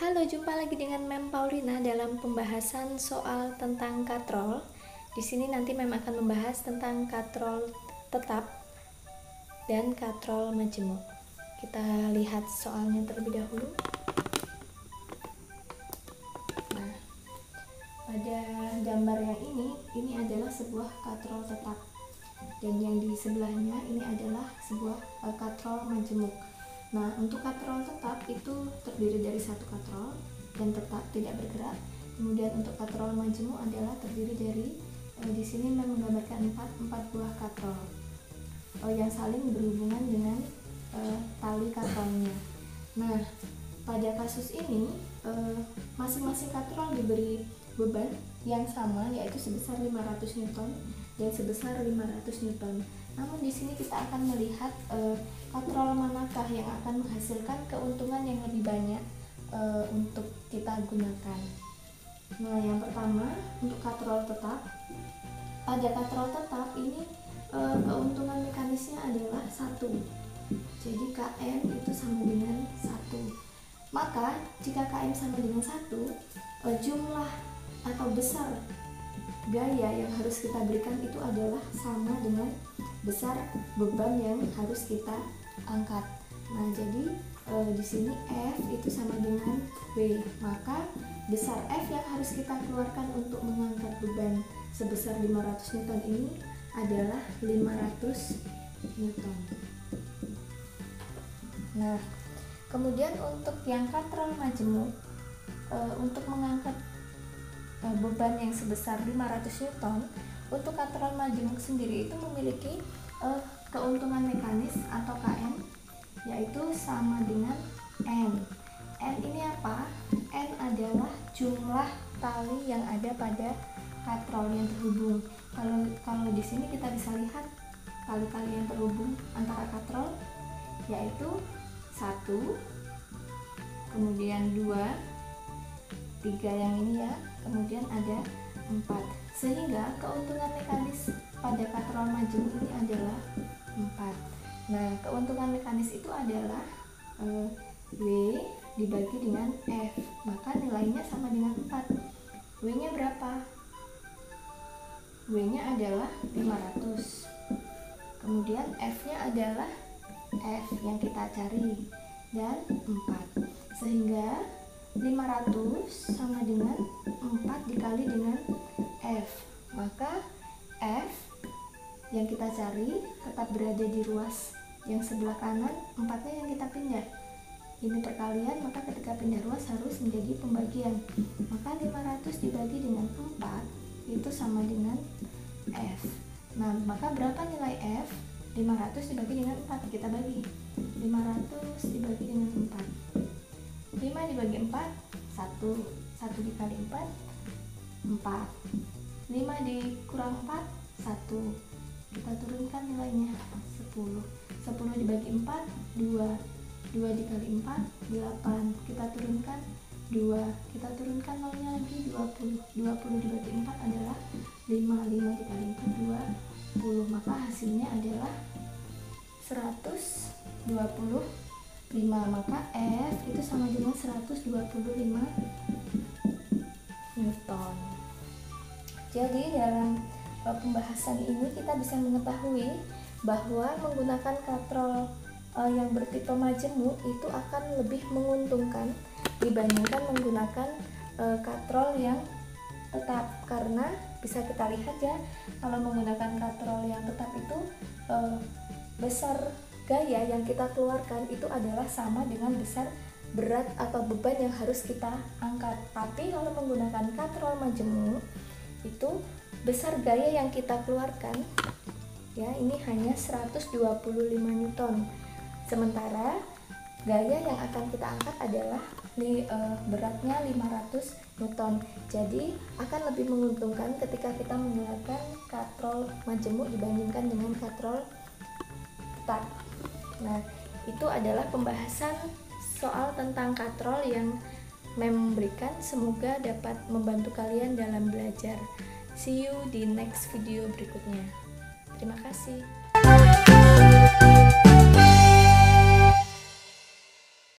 Halo, jumpa lagi dengan Mem Paulina dalam pembahasan soal tentang katrol. Di sini nanti Mem akan membahas tentang katrol tetap dan katrol majemuk. Kita lihat soalnya terlebih dahulu. Nah, pada gambar yang ini adalah sebuah katrol tetap, dan yang di sebelahnya ini adalah sebuah katrol majemuk. Nah, untuk katrol tetap itu terdiri dari satu katrol dan tetap tidak bergerak. Kemudian untuk katrol majemuk adalah terdiri dari di sini menggambarkan empat buah katrol yang saling berhubungan dengan tali katrolnya. Nah, pada kasus ini masing-masing katrol diberi beban yang sama, yaitu sebesar 500 Newton dan sebesar 500 Newton. Namun di sini kita akan melihat katrol manakah yang akan menghasilkan keuntungan yang lebih banyak untuk kita gunakan. Nah, yang pertama untuk katrol tetap. Pada katrol tetap ini keuntungan mekanisnya adalah 1. Jadi Km itu sama dengan 1. Maka jika Km sama dengan 1, jumlah atau besar gaya yang harus kita berikan itu adalah sama dengan besar beban yang harus kita angkat. Nah, jadi di sini F itu sama dengan W, maka besar F yang harus kita keluarkan untuk mengangkat beban sebesar 500 Newton ini adalah 500 Newton. Nah, kemudian untuk yang katrol majemuk, untuk mengangkat beban yang sebesar 500 Newton, untuk katrol majemuk sendiri itu memiliki keuntungan mekanis atau Km, yaitu sama dengan N. N ini apa? N adalah jumlah tali yang ada pada katrol yang terhubung. Kalau di sini kita bisa lihat tali-tali yang terhubung antara katrol, yaitu 1, kemudian 2, 3 yang ini ya, kemudian ada 4. Sehingga keuntungan mekanis pada katrol majemuk ini adalah 4. Nah, keuntungan mekanis itu adalah W dibagi dengan F, maka nilainya sama dengan 4. W nya berapa? W nya adalah 500. Kemudian F nya adalah F yang kita cari, dan 4. Sehingga 500 sama dengan 4 dikali dengan F, maka F yang kita cari tetap berada di ruas yang sebelah kanan, 4-nya yang kita pindah. Ini perkalian, maka ketika pindah ruas harus menjadi pembagian. Maka 500 dibagi dengan 4 itu sama dengan F. Nah, maka berapa nilai F? 500 dibagi dengan 4, kita bagi. 500 dibagi dengan 4. 5 dibagi 4, 1. 1 dikali 4, 4. 5 dikurang 4, 1. Kita turunkan nilainya, 10. 10 dibagi 4, 2. 2 dikali 4, 8. Kita turunkan 2. Kita turunkan nolnya lagi, 20. 20 dibagi 4 adalah 5. 5 dikali 4, 20. Maka hasilnya adalah 125. Maka F itu sama dengan 125 Newton. Jadi dalam pembahasan ini kita bisa mengetahui bahwa menggunakan katrol yang bertipe majemuk itu akan lebih menguntungkan dibandingkan menggunakan katrol yang tetap, karena bisa kita lihat ya, kalau menggunakan katrol yang tetap itu besar gaya yang kita keluarkan itu adalah sama dengan besar berat atau beban yang harus kita angkat. Tapi kalau menggunakan katrol majemuk itu besar gaya yang kita keluarkan ya ini hanya 125 Newton. Sementara gaya yang akan kita angkat adalah beratnya 500 Newton. Jadi akan lebih menguntungkan ketika kita menggunakan katrol majemuk dibandingkan dengan katrol tetap. Nah, itu adalah pembahasan soal tentang katrol yang memberikan, semoga dapat membantu kalian dalam belajar. See you di next video berikutnya. Terima kasih.